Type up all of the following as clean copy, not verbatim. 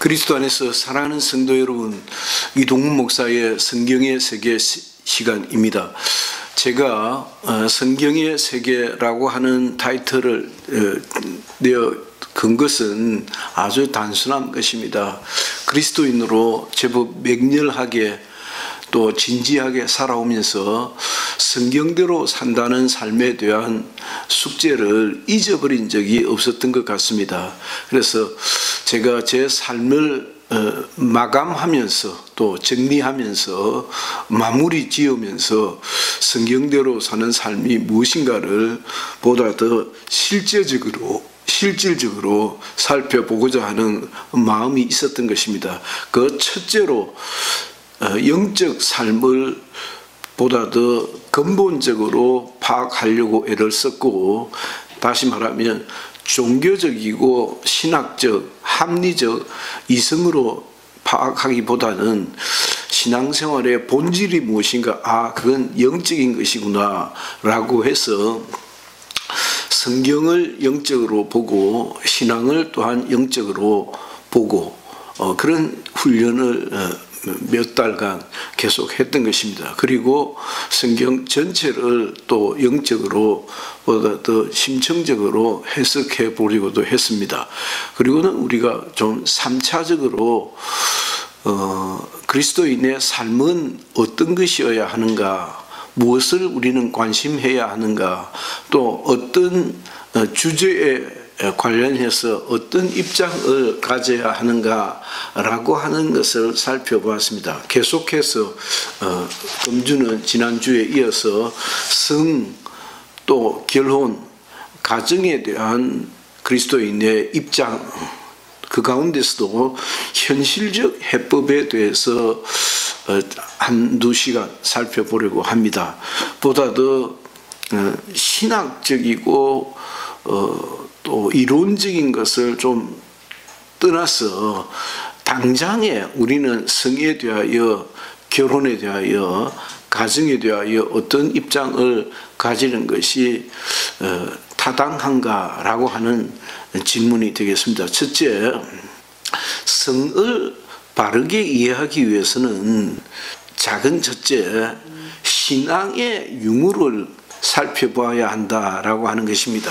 그리스도 안에서 사랑하는 성도 여러분, 이동문 목사의 성경의 세계 시간입니다. 제가 성경의 세계라고 하는 타이틀을 내어 건 것은 아주 단순한 것입니다. 그리스도인으로 제법 맹렬하게 또 진지하게 살아오면서 성경대로 산다는 삶에 대한 숙제를 잊어버린 적이 없었던 것 같습니다. 그래서 제가 제 삶을 마감하면서 또 정리하면서 마무리 지으면서 성경대로 사는 삶이 무엇인가를 보다 더 실질적으로 살펴보고자 하는 마음이 있었던 것입니다. 그 첫째로 영적 삶을 보다 더 근본적으로 파악하려고 애를 썼고, 다시 말하면 종교적이고 신학적, 합리적 이성으로 파악하기보다는 신앙생활의 본질이 무엇인가, 그건 영적인 것이구나 라고 해서 성경을 영적으로 보고 신앙을 또한 영적으로 보고 그런 훈련을 몇 달간 계속 했던 것입니다. 그리고 성경 전체를 또 영적으로 보다 더 심층적으로 해석해 보려고도 했습니다. 그리고는 우리가 좀 3차적으로 그리스도인의 삶은 어떤 것이어야 하는가, 무엇을 우리는 관심해야 하는가, 또 어떤 주제에 관련해서 어떤 입장을 가져야 하는가라고 하는 것을 살펴보았습니다. 계속해서 금주는 지난주에 이어서 성, 또 결혼, 가정에 대한 그리스도인의 입장, 그 가운데서도 현실적 해법에 대해서 한두 시간 살펴보려고 합니다. 보다 더 신학적이고 또 이론적인 것을 좀 떠나서 당장에 우리는 성에 대하여, 결혼에 대하여, 가정에 대하여 어떤 입장을 가지는 것이 타당한가라고 하는 질문이 되겠습니다. 첫째, 성을 바르게 이해하기 위해서는 작은 첫째, 신앙의 유무를 살펴봐야 한다라고 하는 것입니다.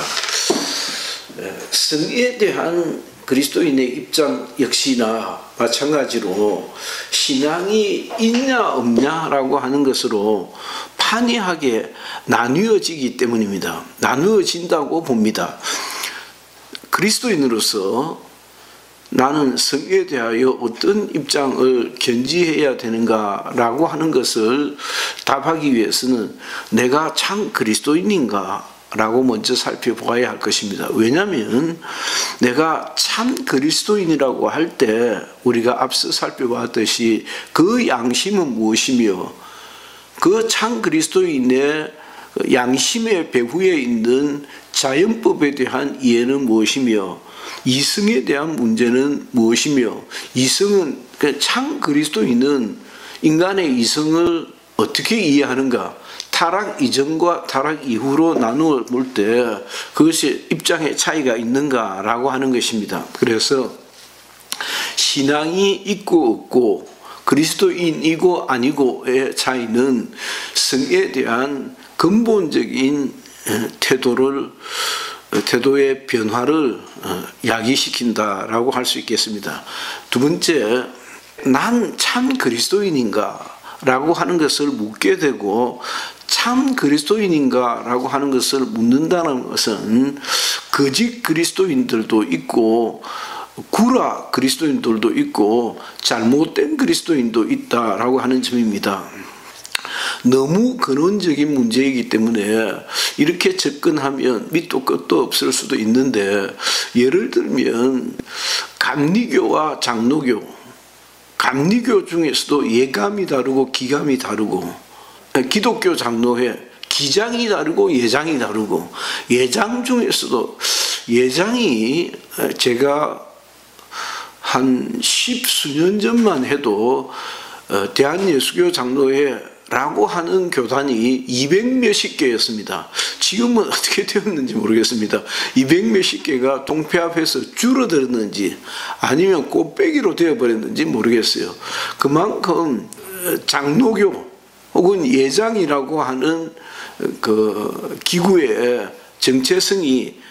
성에 대한 그리스도인의 입장 역시나 마찬가지로 신앙이 있냐 없냐라고 하는 것으로 판이하게 나뉘어지기 때문입니다. 나누어진다고 봅니다. 그리스도인으로서 나는 성에 대하여 어떤 입장을 견지해야 되는가라고 하는 것을 답하기 위해서는 내가 참 그리스도인인가 라고 먼저 살펴봐야 할 것입니다. 왜냐하면 내가 참 그리스도인이라고 할 때 우리가 앞서 살펴봤듯이 그 양심은 무엇이며 그 참 그리스도인의 양심의 배후에 있는 자연법에 대한 이해는 무엇이며 이성에 대한 문제는 무엇이며, 이성은 참 그리스도인은 인간의 이성을 어떻게 이해하는가, 타락 이전과 타락 이후로 나누어 볼 때 그것이 입장의 차이가 있는가라고 하는 것입니다. 그래서 신앙이 있고 없고 그리스도인이고 아니고의 차이는 성에 대한 근본적인 태도의 변화를 야기시킨다라고 할 수 있겠습니다. 두 번째, 난 참 그리스도인인가 라고 하는 것을 묻게 되고, 참 그리스도인인가 라고 하는 것을 묻는다는 것은 거짓 그리스도인들도 있고 구라 그리스도인들도 있고 잘못된 그리스도인도 있다라고 하는 점입니다. 너무 근원적인 문제이기 때문에 이렇게 접근하면 밑도 끝도 없을 수도 있는데, 예를 들면 감리교와 장로교, 감리교 중에서도 예감이 다르고 기감이 다르고, 기독교 장로회 기장이 다르고 예장이 다르고, 예장 중에서도 예장이 제가 한 10수년 전만 해도 대한예수교 장로회 라고 하는 교단이 200몇십 개였습니다. 지금은 어떻게 되었는지 모르겠습니다. 200몇십 개가 동패 앞에서 줄어들었는지 아니면 꽃배기로 되어버렸는지 모르겠어요. 그만큼 장로교 혹은 예장이라고 하는 그 기구의 정체성이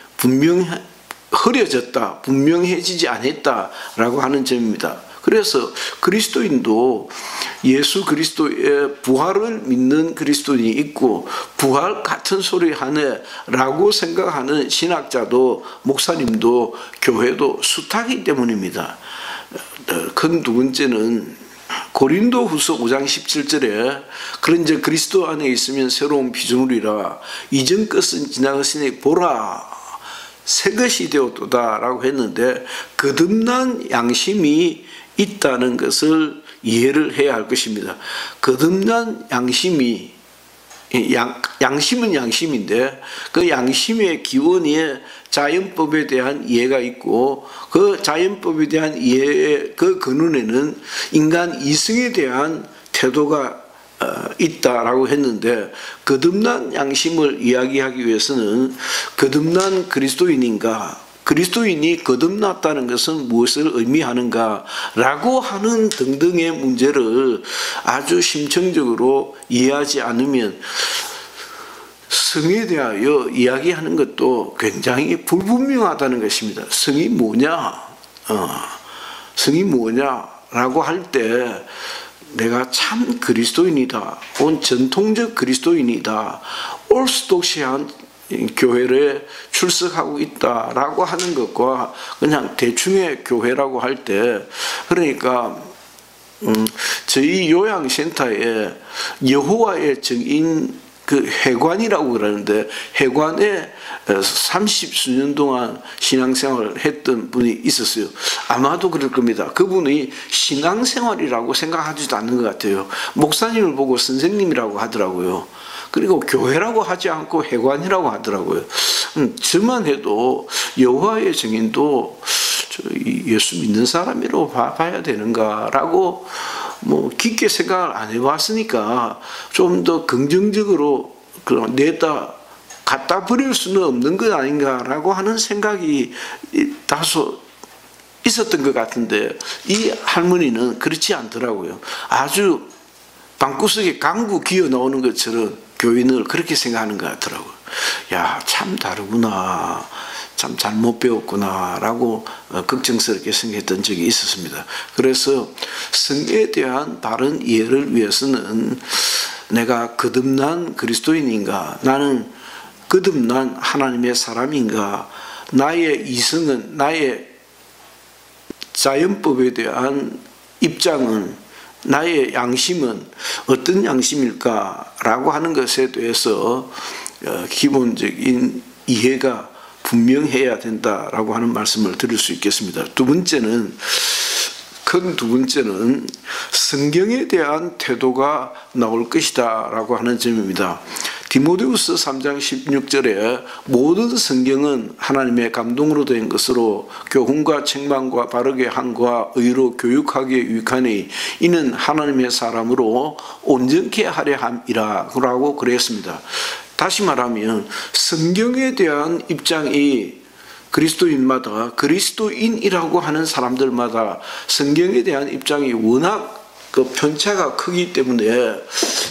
흐려졌다, 분명해지지 않았다라고 하는 점입니다. 그래서 그리스도인도 예수 그리스도의 부활을 믿는 그리스도인이 있고 부활 같은 소리 하네 라고 생각하는 신학자도 목사님도 교회도 숱하기 때문입니다. 큰 두 번째는 고린도 후서 5장 17절에 그런즉 그리스도 안에 있으면 새로운 피조물이라 이전 것은 지나갔으니 보라 새 것이 되었도다 라고 했는데 거듭난 양심이 있다는 것을 이해를 해야 할 것입니다. 거듭난 양심이 양심은 양심인데 그 양심의 기원에 자연법에 대한 이해가 있고 그 자연법에 대한 이해의 그 근원에는 인간 이성에 대한 태도가 있다라고 했는데 거듭난 양심을 이야기하기 위해서는 거듭난 그리스도인이 거듭났다는 것은 무엇을 의미하는가 라고 하는 등등의 문제를 아주 심층적으로 이해하지 않으면 성에 대하여 이야기하는 것도 굉장히 불분명하다는 것입니다. 성이 뭐냐? 성이 뭐냐라고 할 때 내가 참 그리스도인이다. 혹은 전통적 그리스도인이다. 오르스독시한 교회에 출석하고 있다라고 하는 것과 그냥 대충의 교회라고 할 때 그러니까 저희 요양센터에 여호와의 증인 그 회관이라고 그러는데 회관에 30수년 동안 신앙생활을 했던 분이 있었어요. 아마도 그럴 겁니다. 그분이 신앙생활이라고 생각하지도 않는 것 같아요. 목사님을 보고 선생님이라고 하더라고요. 그리고 교회라고 하지 않고 회관이라고 하더라고요. 저만 해도 여호와의 증인도 예수 믿는 사람이라고 봐야 되는가라고 깊게 생각을 안 해봤으니까 좀 더 긍정적으로 내다 갖다 버릴 수는 없는 것 아닌가라고 하는 생각이 다소 있었던 것 같은데 이 할머니는 그렇지 않더라고요. 아주 방구석에 강구 기어 나오는 것처럼 교인을 그렇게 생각하는 것 같더라고요. 야, 참 다르구나. 참 잘못 배웠구나 라고 걱정스럽게 생각했던 적이 있었습니다. 그래서 성에 대한 바른 이해를 위해서는 내가 거듭난 그리스도인인가, 나는 거듭난 하나님의 사람인가, 나의 이성은, 나의 자연법에 대한 입장은, 나의 양심은 어떤 양심일까 라고 하는 것에 대해서 기본적인 이해가 분명해야 된다라고 하는 말씀을 드릴 수 있겠습니다. 큰 두 번째는 성경에 대한 태도가 나올 것이다 라고 하는 점입니다. 디모데후서 3장 16절에 모든 성경은 하나님의 감동으로 된 것으로 교훈과 책망과 바르게 함과 의로 교육하기에 유익하니 이는 하나님의 사람으로 온전케 하려 함이라 라고 그랬습니다. 다시 말하면 성경에 대한 입장이 그리스도인마다 그리스도인이라고 하는 사람들마다 성경에 대한 입장이 워낙 그 편차가 크기 때문에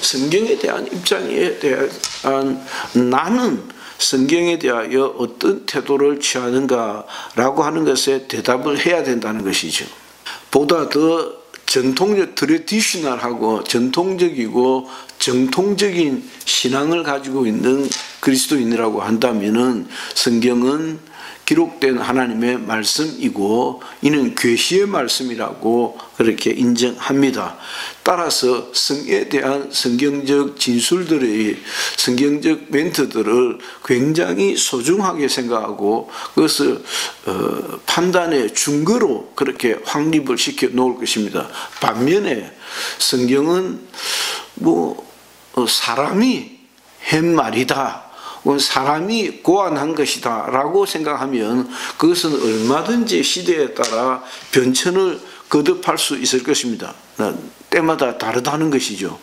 성경에 대한 입장에 대한 나는 성경에 대하여 어떤 태도를 취하는가라고 하는 것에 대답을 해야 된다는 것이죠. 보다 더 전통적 트레디셔널하고 전통적이고 정통적인 신앙을 가지고 있는 그리스도인이라고 한다면은 성경은 기록된 하나님의 말씀이고 이는 계시의 말씀이라고 그렇게 인정합니다. 따라서 성에 대한 성경적 진술들의 성경적 멘트들을 굉장히 소중하게 생각하고 그것을 판단의 증거로 그렇게 확립을 시켜 놓을 것입니다. 반면에 성경은 사람이 한 말이다. 사람이 고안한 것이다 라고 생각하면 그것은 얼마든지 시대에 따라 변천을 거듭할 수 있을 것입니다. 때마다 다르다는 것이죠.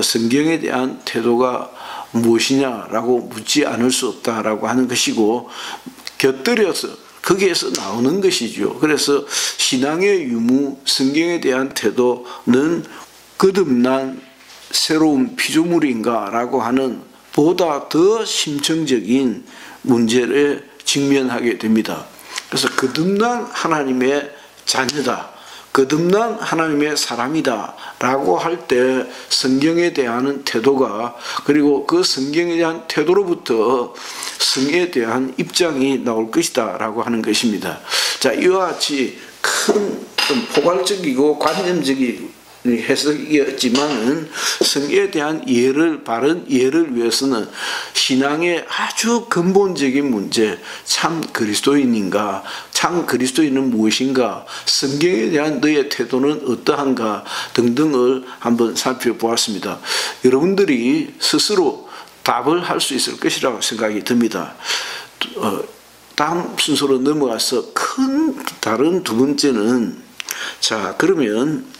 성경에 대한 태도가 무엇이냐라고 묻지 않을 수 없다라고 하는 것이고, 곁들여서 거기에서 나오는 것이죠. 그래서 신앙의 유무, 성경에 대한 태도는 거듭난 새로운 피조물인가라고 하는 보다 더 심층적인 문제를 직면하게 됩니다. 그래서 거듭난 하나님의 자녀다, 거듭난 하나님의 사람이다 라고 할 때 성경에 대한 태도가, 그리고 그 성경에 대한 태도로부터 성에 대한 입장이 나올 것이다 라고 하는 것입니다. 자, 이와 같이 큰 포괄적이고 관념적인 해석이었지만은 성에 대한 이해를, 바른 이해를 위해서는 신앙의 아주 근본적인 문제, 참 그리스도인인가, 참 그리스도인은 무엇인가, 성경에 대한 너의 태도는 어떠한가 등등을 한번 살펴보았습니다. 여러분들이 스스로 답을 할 수 있을 것이라고 생각이 듭니다. 다음 순서로 넘어가서 다른 두 번째는, 자, 그러면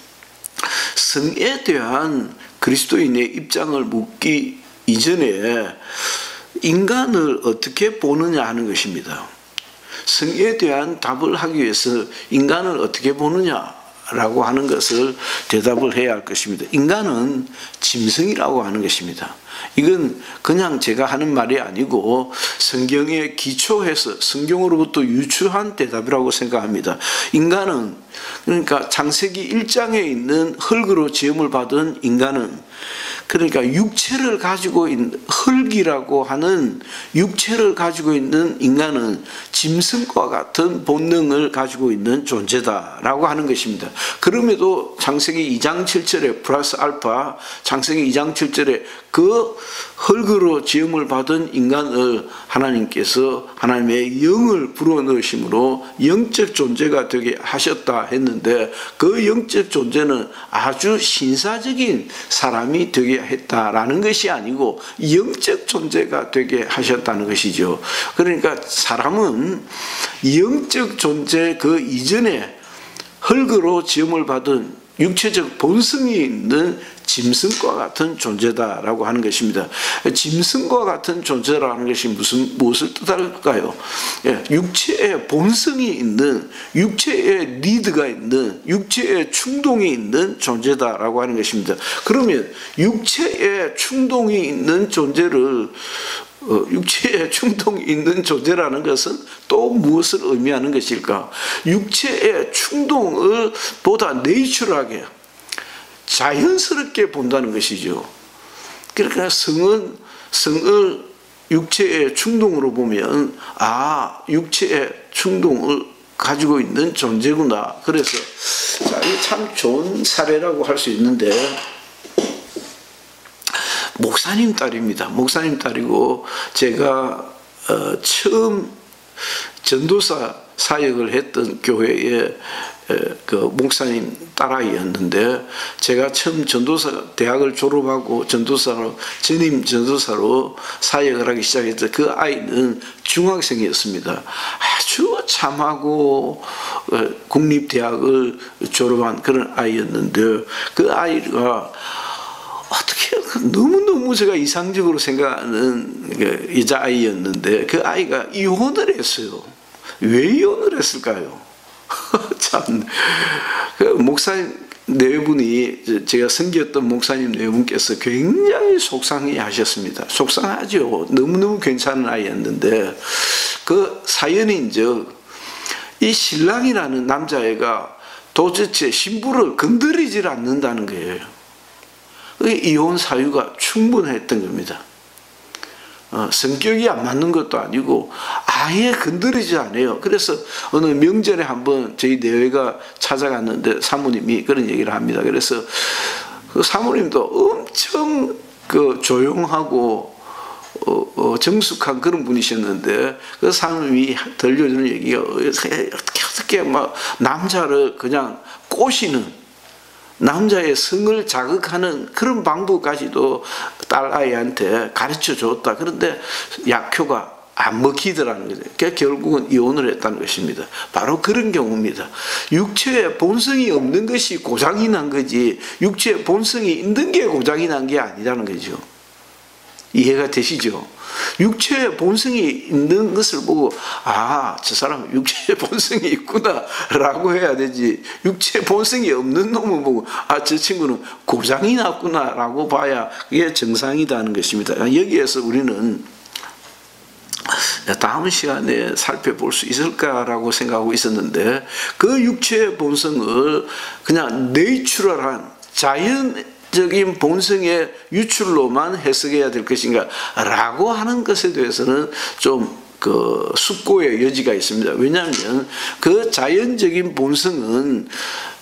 성에 대한 그리스도인의 입장을 묻기 이전에 인간을 어떻게 보느냐 하는 것입니다. 성에 대한 답을 하기 위해서 인간을 어떻게 보느냐라고 하는 것을 대답을 해야 할 것입니다. 인간은 짐승이라고 하는 것입니다. 이건 그냥 제가 하는 말이 아니고 성경에 기초해서 성경으로부터 유추한 대답이라고 생각합니다. 인간은, 그러니까 창세기 1장에 있는 흙으로 지음을 받은 인간은, 그러니까 육체를 가지고 있는, 흙이라고 하는 육체를 가지고 있는 인간은 짐승과 같은 본능을 가지고 있는 존재다라고 하는 것입니다. 그럼에도 창세기 2장 7절에 플러스 알파, 창세기 2장 7절에 그 흙으로 지음을 받은 인간을 하나님께서 하나님의 영을 불어넣으심으로 영적 존재가 되게 하셨다 했는데, 그 영적 존재는 아주 신사적인 사람이 되게 했다라는 것이 아니고 영적 존재가 되게 하셨다는 것이죠. 그러니까 사람은 영적 존재 그 이전에 흙으로 지음을 받은 육체적 본성이 있는 짐승과 같은 존재다라고 하는 것입니다. 짐승과 같은 존재라는 것이 무엇을 뜻할까요? 육체의 본성이 있는, 육체의 니드가 있는, 육체의 충동이 있는 존재다라고 하는 것입니다. 그러면 육체의 충동이 있는 존재를, 육체에 충동이 있는 존재라는 것은 또 무엇을 의미하는 것일까? 육체의 충동을 보다 내추럴하게, 자연스럽게 본다는 것이죠. 그러니까 성을 육체의 충동으로 보면, 아, 육체의 충동을 가지고 있는 존재구나. 그래서 자, 이게 참 좋은 사례라고 할 수 있는데, 목사님 딸입니다. 목사님 딸이고, 제가 처음 전도사 사역을 했던 교회의 그 목사님 딸아이였는데, 제가 처음 대학을 졸업하고 전임 전도사로 사역을 하기 시작했던 그 아이는 중학생이었습니다. 아주 참하고 국립대학을 졸업한 그런 아이였는데, 그 아이가 어떻게 너무너무 제가 이상적으로 생각하는 여자아이였는데, 그 아이가 이혼을 했어요. 왜 이혼을 했을까요? 참, 그 목사님 네 분이, 제가 섬겼던 목사님 네 분께서 굉장히 속상해 하셨습니다. 속상하죠. 너무너무 괜찮은 아이였는데, 그 사연인즉 이 신랑이라는 남자애가 도대체 신부를 건드리질 않는다는 거예요. 이혼 사유가 충분했던 겁니다. 성격이 안 맞는 것도 아니고 아예 건드리지 않아요. 그래서 어느 명절에 한번 저희 내외가 찾아갔는데 사모님이 그런 얘기를 합니다. 그래서 그 사모님도 엄청 그 조용하고 정숙한 그런 분이셨는데, 그 사모님이 들려주는 얘기가 어떻게 막 남자를 그냥 꼬시는, 남자의 성을 자극하는 그런 방법까지도 딸아이한테 가르쳐 줬다. 그런데 약효가 안 먹히더라는 거죠. 그러니까 결국은 이혼을 했다는 것입니다. 바로 그런 경우입니다. 육체의 본성이 없는 것이 고장이 난 거지 육체의 본성이 있는 게 고장이 난 게 아니라는 거죠. 이해가 되시죠? 육체의 본성이 있는 것을 보고 저 사람은 육체의 본성이 있구나 라고 해야 되지, 육체의 본성이 없는 놈을 보고 저 친구는 고장이 났구나 라고 봐야 그게 정상이라는 것입니다. 여기에서 우리는 다음 시간에 살펴볼 수 있을까라고 생각하고 있었는데, 그 육체의 본성을 그냥 내추럴한 자연적인 본성의 유출로만 해석해야 될 것인가 라고 하는 것에 대해서는 좀 숙고의 여지가 있습니다. 왜냐하면 그 자연적인 본성은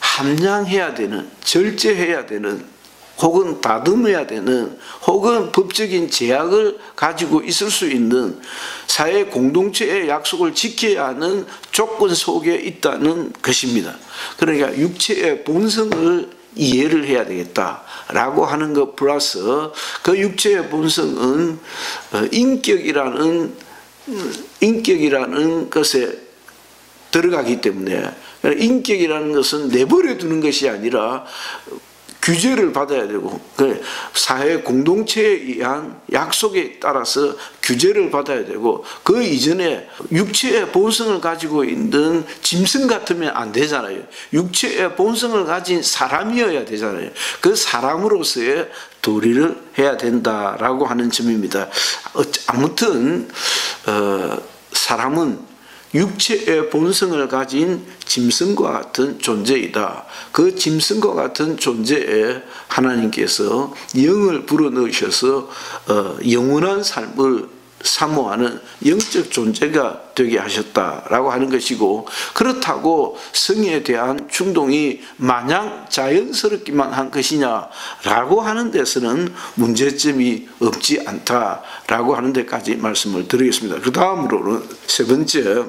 함량해야 되는, 절제해야 되는, 혹은 다듬어야 되는, 혹은 법적인 제약을 가지고 있을 수 있는, 사회 공동체의 약속을 지켜야 하는 조건 속에 있다는 것입니다. 그러니까 육체의 본성을 이해를 해야 되겠다라고 하는 것 플러스, 그 육체의 본성은 인격이라는 것에 들어가기 때문에, 인격이라는 것은 내버려 두는 것이 아니라 규제를 받아야 되고, 사회 공동체에 의한 약속에 따라서 규제를 받아야 되고, 그 이전에 육체의 본성을 가지고 있는 짐승 같으면 안 되잖아요. 육체의 본성을 가진 사람이어야 되잖아요. 그 사람으로서의 도리를 해야 된다라고 하는 점입니다. 아무튼 사람은 육체의 본성을 가진 짐승과 같은 존재이다. 그 짐승과 같은 존재에 하나님께서 영을 불어넣으셔서 영원한 삶을 사모하는 영적 존재가 되게 하셨다라고 하는 것이고, 그렇다고 성에 대한 충동이 마냥 자연스럽기만 한 것이냐라고 하는 데서는 문제점이 없지 않다라고 하는 데까지 말씀을 드리겠습니다. 그 다음으로는 세 번째,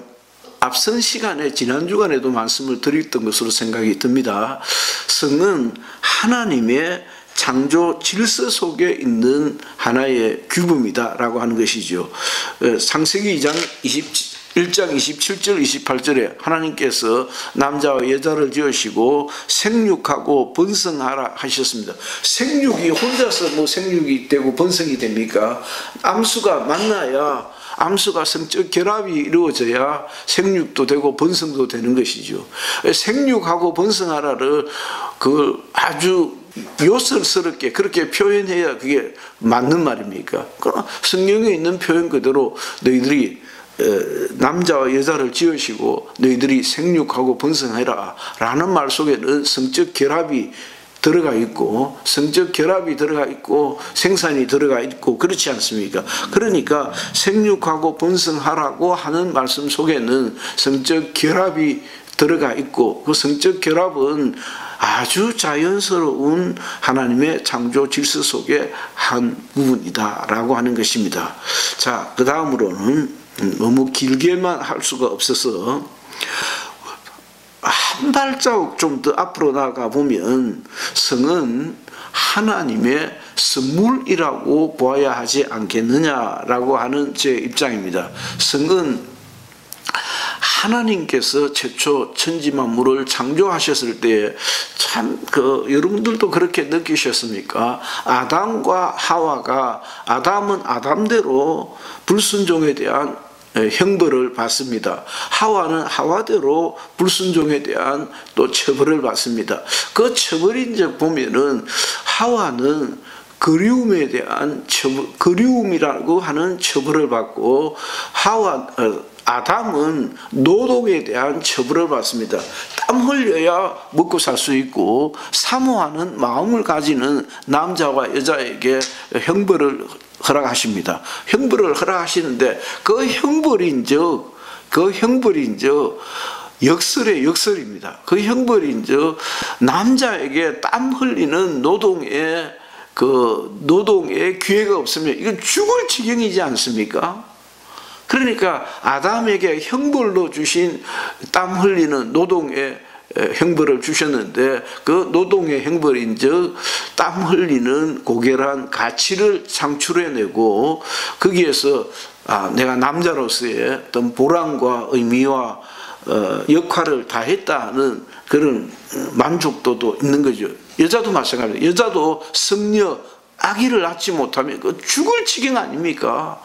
앞선 시간에 지난 주간에도 말씀을 드렸던 것으로 생각이 듭니다. 성은 하나님의 창조 질서 속에 있는 하나의 규범이다라고 하는 것이죠. 창세기 2장 1장 27절 28절에 하나님께서 남자와 여자를 지으시고 생육하고 번성하라 하셨습니다. 생육이 혼자서 생육이 되고 번성이 됩니까? 암수가 만나야, 암수가 성적 결합이 이루어져야 생육도 되고 번성도 되는 것이죠. 생육하고 번성하라를 그걸 아주 요설스럽게 그렇게 표현해야 그게 맞는 말입니까? 그러나 성경에 있는 표현 그대로 너희들이 남자와 여자를 지으시고 너희들이 생육하고 번성해라 라는 말 속에는 성적 결합이 들어가 있고, 성적 결합이 들어가 있고, 생산이 들어가 있고, 그렇지 않습니까? 그러니까 생육하고 번성하라고 하는 말씀 속에는 성적 결합이 들어가 있고, 그 성적 결합은 아주 자연스러운 하나님의 창조 질서 속의 한 부분이다라고 하는 것입니다. 자, 그 다음으로는 너무 길게만 할 수가 없어서 한 발자국 좀 더 앞으로 나가 보면 성은 하나님의 선물이라고 보아야 하지 않겠느냐라고 하는 제 입장입니다. 성은 하나님께서 최초 천지만물을 창조하셨을 때 참 여러분들도 그렇게 느끼셨습니까? 아담과 하와가, 아담은 아담대로 불순종에 대한 형벌을 받습니다. 하와는 하와대로 불순종에 대한 또 처벌을 받습니다. 그 처벌인 보면은 하와는 그리움에 대한 그리움이라고 하는 처벌을 받고, 아담은 노동에 대한 처벌을 받습니다. 땀 흘려야 먹고 살 수 있고 사모하는 마음을 가지는 남자와 여자에게 형벌을 허락하십니다. 형벌을 허락하시는데 그 형벌인즉 역설의 역설입니다. 그 형벌인즉 남자에게 땀 흘리는 노동에 기회가 없으면 이건 죽을 지경이지 않습니까? 그러니까 아담에게 형벌로 주신 땀 흘리는 노동의 형벌을 주셨는데, 그 노동의 형벌인즉 땀 흘리는 고결한 가치를 창출해내고 거기에서 내가 남자로서의 어떤 보람과 의미와 역할을 다했다는 그런 만족도도 있는 거죠. 여자도 마찬가지예요. 여자도 성녀 아기를 낳지 못하면 그 죽을 지경 아닙니까?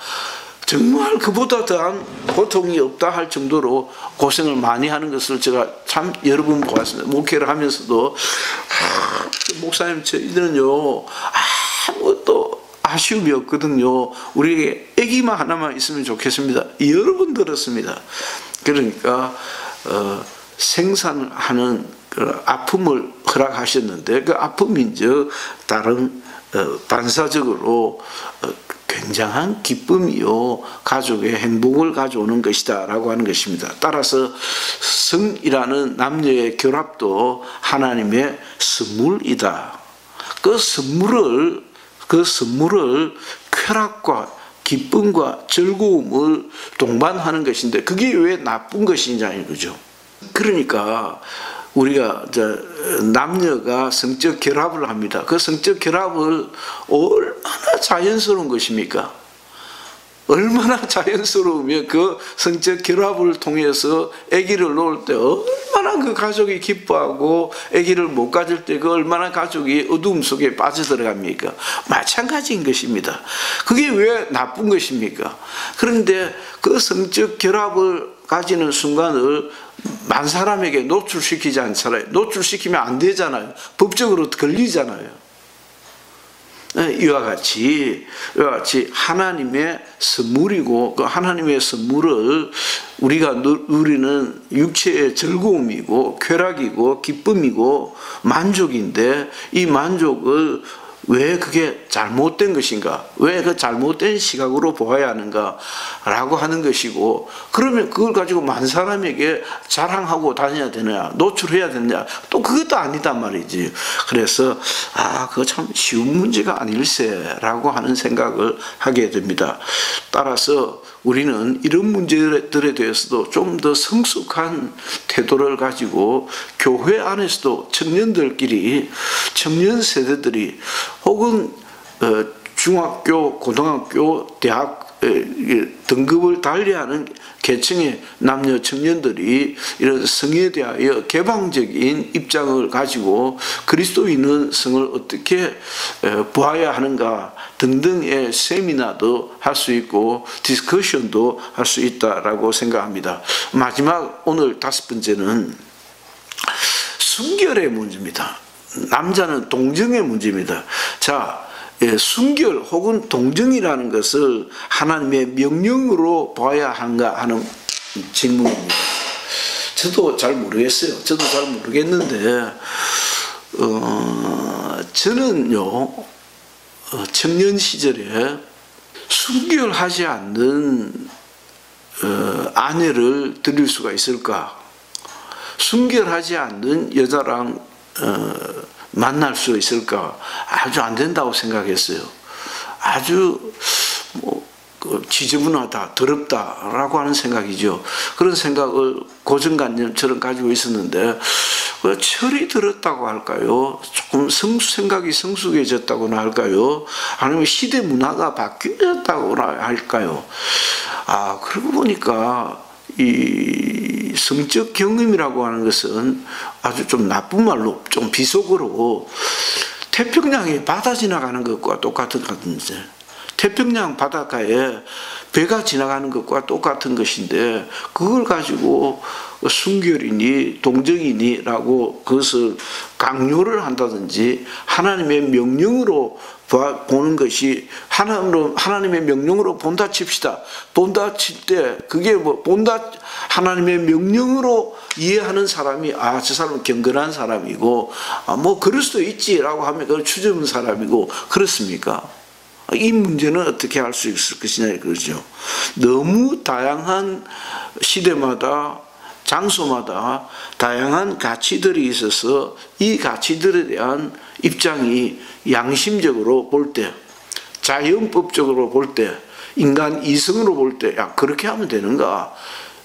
정말 그보다 더한 고통이 없다 할 정도로 고생을 많이 하는 것을 제가 참 여러 번 보았습니다. 목회를 하면서도 목사님 저희들은요 아무것도 아쉬움이 없거든요. 우리에게 아기만 하나만 있으면 좋겠습니다. 여러 번 들었습니다. 그러니까 생산하는 그 아픔을 허락하셨는데 그 아픔인즉 다른 반사적으로 굉장한 기쁨이요 가족의 행복을 가져오는 것이다 라고 하는 것입니다. 따라서 성이라는 남녀의 결합도 하나님의 선물이다. 그 선물을 쾌락과 기쁨과 즐거움을 동반하는 것인데 그게 왜 나쁜 것이냐 이거죠. 그러니까 우리가 남녀가 성적 결합을 합니다. 그 성적 결합을 얼마나 자연스러운 것입니까? 얼마나 자연스러우면 그 성적 결합을 통해서 아기를 놓을 때 얼마나 그 가족이 기뻐하고 아기를 못 가질 때 그 얼마나 가족이 어두움 속에 빠져들어갑니까? 마찬가지인 것입니다. 그게 왜 나쁜 것입니까? 그런데 그 성적 결합을 가지는 순간을 만 사람에게 노출시키지 않잖아요. 노출시키면 안 되잖아요. 법적으로 걸리잖아요. 이와 같이 하나님의 선물이고 그 하나님의 선물을 우리가 누리는 육체의 즐거움이고 쾌락이고 기쁨이고 만족인데 이 만족을 왜 그게 잘못된 것인가? 왜 그 잘못된 시각으로 보아야 하는가? 라고 하는 것이고 그러면 그걸 가지고 만 사람에게 자랑하고 다녀야 되느냐? 노출해야 되느냐? 또 그것도 아니단 말이지. 그래서 그거 참 쉬운 문제가 아닐세 라고 하는 생각을 하게 됩니다. 따라서 우리는 이런 문제들에 대해서도 좀 더 성숙한 태도를 가지고 교회 안에서도 청년들끼리 청년 세대들이 혹은 중학교, 고등학교, 대학 등급을 달리하는 계층의 남녀 청년들이 이런 성에 대하여 개방적인 입장을 가지고 그리스도인은 성을 어떻게 보아야 하는가 등등의 세미나도 할 수 있고 디스커션도 할 수 있다라고 생각합니다. 마지막 오늘 5번째는 순결의 문제입니다. 남자는 동정의 문제입니다. 자, 순결 혹은 동정이라는 것을 하나님의 명령으로 봐야 하는가 하는 질문입니다. 저도 잘 모르겠어요. 저도 잘 모르겠는데 저는요 청년 시절에 순결하지 않는 아내를 드릴 수가 있을까? 순결하지 않는 여자랑 만날 수 있을까? 아주 안 된다고 생각했어요. 아주 지저분하다, 더럽다라고 하는 생각이죠. 그런 생각을 고정관념처럼 가지고 있었는데 철이 들었다고 할까요? 조금 생각이 성숙해졌다고나 할까요? 아니면 시대 문화가 바뀌었다고나 할까요? 그러고 보니까 이 성적 경험이라고 하는 것은 아주 좀 나쁜 말로 좀 비속어로 태평양에 바다 지나가는 것과 똑같은 건데 태평양 바닷가에 배가 지나가는 것과 똑같은 것인데 그걸 가지고 순결이니 동정이니라고 그것을 강요를 한다든지 하나님의 명령으로 보는 것이 하나님의 명령으로 본다 칩시다. 본다 칠 때 그게 하나님의 명령으로 이해하는 사람이 저 사람은 경건한 사람이고 그럴 수도 있지라고 하면 그걸 추저문 사람이고 그렇습니까? 이 문제는 어떻게 할 수 있을 것이냐 이거죠. 너무 다양한 시대마다 장소마다 다양한 가치들이 있어서 이 가치들에 대한 입장이 양심적으로 볼 때, 자연법적으로 볼 때, 인간 이성으로 볼 때, 그렇게 하면 되는가?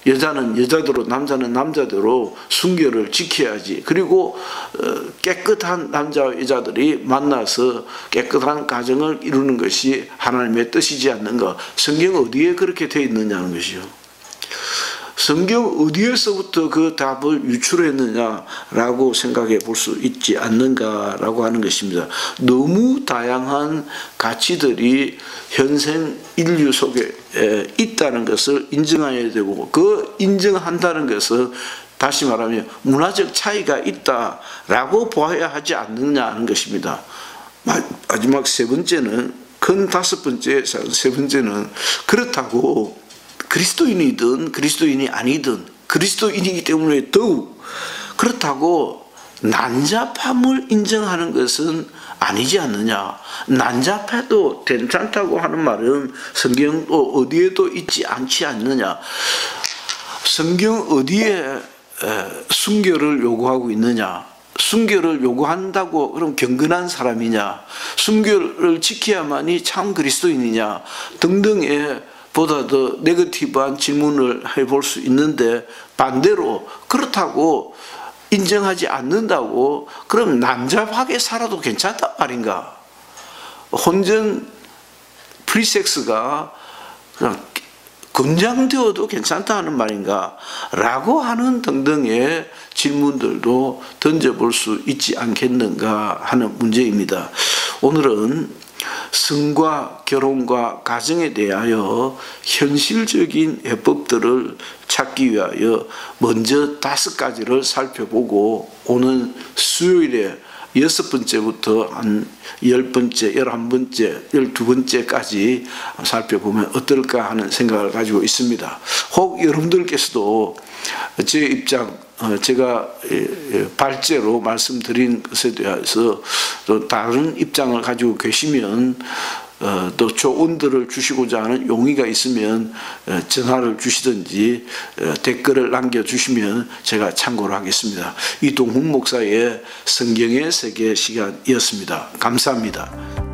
여자는 여자대로 남자는 남자대로 순결을 지켜야지. 그리고 깨끗한 남자와 여자들이 만나서 깨끗한 가정을 이루는 것이 하나님의 뜻이지 않는가. 성경 어디에 그렇게 되어 있느냐는 것이요. 성경 어디에서부터 그 답을 유출했느냐라고 생각해 볼 수 있지 않는가라고 하는 것입니다. 너무 다양한 가치들이 현생 인류 속에 있다는 것을 인정해야 되고, 그 인정한다는 것은 다시 말하면 문화적 차이가 있다라고 보아야 하지 않느냐 하는 것입니다. 마지막 세 번째는, 큰 다섯 번째, 세 번째는 그렇다고 그리스도인이든 그리스도인이 아니든 그리스도인이기 때문에 더욱 그렇다고 난잡함을 인정하는 것은 아니지 않느냐. 난잡해도 괜찮다고 하는 말은 성경도 어디에도 있지 않지 않느냐. 성경 어디에 순결을 요구하고 있느냐. 순결을 요구한다고 그럼 경건한 사람이냐, 순결을 지켜야만이 참 그리스도인이냐 등등의 보다 더 네거티브한 질문을 해볼 수 있는데, 반대로 그렇다고 인정하지 않는다고 그럼 난잡하게 살아도 괜찮단 말인가? 혼전 프리섹스가 그냥 권장되어도 괜찮다는 말인가? 라고 하는 등등의 질문들도 던져볼 수 있지 않겠는가 하는 문제입니다. 오늘은 성과 결혼과 가정에 대하여 현실적인 해법들을 찾기 위하여 먼저 5가지를 살펴보고, 오는 수요일에 6번째부터 한 10번째, 11번째, 12번째까지 살펴보면 어떨까 하는 생각을 가지고 있습니다. 혹 여러분들께서도 제 입장, 제가 발제로 말씀드린 것에 대해서 또 다른 입장을 가지고 계시면, 또 조언들을 주시고자 하는 용의가 있으면 전화를 주시든지 댓글을 남겨주시면 제가 참고를 하겠습니다. 이동훈 목사의 성경의 세계 시간이었습니다. 감사합니다.